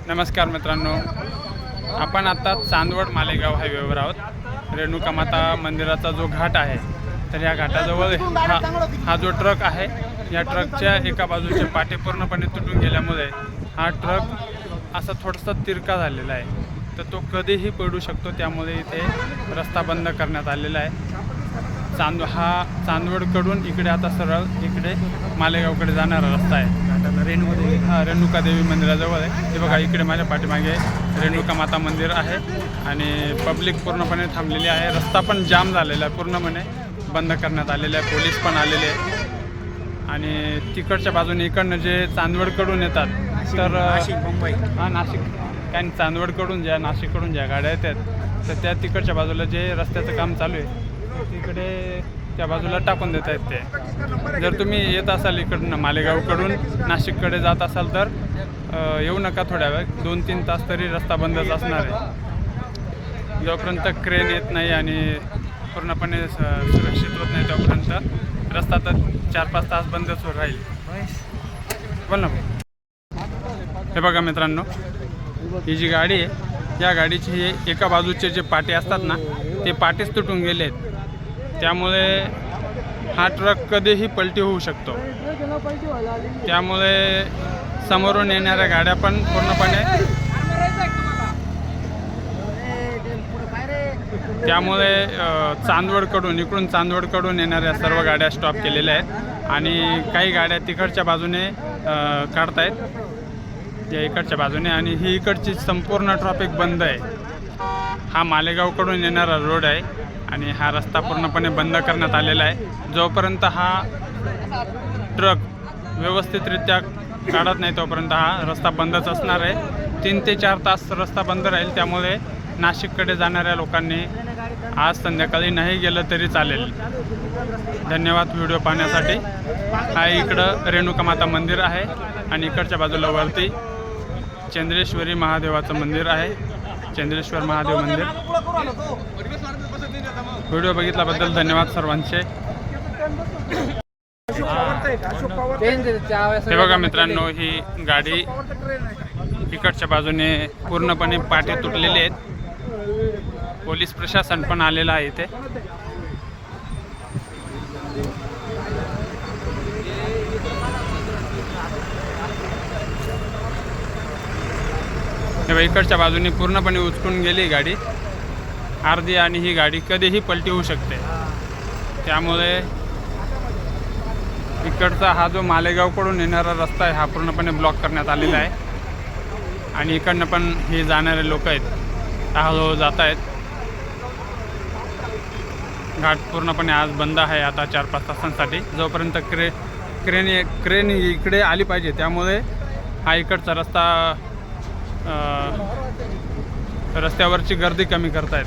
नमस्कार मित्रांनो, आपण आता चांदवड मालेगाव हायवेवर आहोत। रेणुका माता मंदिराचा जो घाट आहे, तर या घाटाजवळ हा जो ट्रक आहे, या ट्रकच्या एका बाजूचे पाटे पूर्णपणे तुटून गेल्यामुळे हा ट्रक असा थोडासा तिरका झालेला आहे, तर तो कधीही पडू शकतो। त्यामुळे इथे रस्ता बंद करण्यात आलेला आहे। चांदवडकडून इकडे आता सरळ इकडे मालेगावकडे जाणारा रस्ता आहे। रेणुका देवी मंदिराजवळ आहे। हे बघा, इकडे माझ्या पाठीमागे रेणुका माता मंदिर आहे आणि पब्लिक पूर्णपणे थांबलेली आहे। रस्ता पण जाम झालेला आहे, पूर्णपणे बंद करण्यात आलेला आहे। पोलीस पण आलेले आहेत आणि तिकडच्या बाजूने इकडनं जे चांदवडकडून येतात, तर मुंबई नाशिक काय चांदवडकडून ज्या नाशिककडून ज्या गाड्या येतात, तर त्या तिकडच्या बाजूला जे रस्त्याचं काम चालू आहे तिकडे त्या बाजूला टाकून देत आहेत ते। जर तुम्ही येत असाल इकडनं मालेगावकडून नाशिककडे जात असाल तर येऊ नका थोड्या वेळ, 2-3 तास तरी रस्ता बंदच असणार आहे। जोपर्यंत क्रेन येत नाही आणि पूर्णपणे सुरक्षित होत नाही तोपर्यंत रस्ता तर 4-5 तास बंदच राहील। बोल ना। हे बघा मित्रांनो, ही जी गाडी आहे, या गाडीची एका बाजूचे जे पाटे असतात ना, ते पाटेच तुटून गेले आहेत। त्यामुळे हा ट्रक कधीही पलटी होऊ शकतो। त्यामुळे समोरून येणाऱ्या गाड्या पण पूर्णपणे इकडून चांदवडकडून येणाऱ्या सर्व गाड्या स्टॉप केलेल्या आहेत आणि काही गाड्या तिकडच्या बाजूने काढतायत या इकडच्या बाजूने, आणि ही इकडची संपूर्ण ट्रॅफिक बंद आहे। हा मालेगावकडून येणारा रोड आहे आणि हा रस्ता पूर्णपणे बंद करण्यात आलेला आहे। जोपर्यंत हा ट्रक व्यवस्थितरित्या काढत नाही तोपर्यंत हा रस्ता बंदच असणार आहे। 3 ते 4 तास रस्ता बंद राहील। त्यामुळे नाशिककडे जाणाऱ्या लोकांनी आज संध्याकाळी नाही गेलं तरी चालेल। धन्यवाद व्हिडिओ पाहण्यासाठी। हा इकडं रेणुका माता मंदिर आहे आणि इकडच्या बाजूला वरती चंद्रेश्वरी महादेवाचं मंदिर आहे, चंद्रेश्वर महादेव मंदिर। व्हिडिओ बघितल्याबद्दल धन्यवाद सर्वांचे। हे बघा मित्रांनो, ही गाडी इकडच्या बाजूने पूर्णपणे पाटे तुटलेले आहेत। पोलीस प्रशासन पण आलेलं आहे इथे। तेव्हा इकडच्या बाजूने पूर्णपणे उचकून गेली गाडी अर्धी, आणि ही गाडी कधीही पलटी होऊ शकते। त्यामुळे इकडचा हा जो मालेगावकडून येणारा रस्ता आहे, हा पूर्णपणे ब्लॉक करण्यात आलेला आहे आणि इकडनं पण हे जाणारे लोक आहेत, हळूहळू जात आहेत। घाट पूर्णपणे आज बंद आहे आता 4-5 तासांसाठी, जोपर्यंत क्रेन इकडे आली पाहिजे। त्यामुळे हा इकडचा रस्त्यावरची गर्दी कमी करतायत।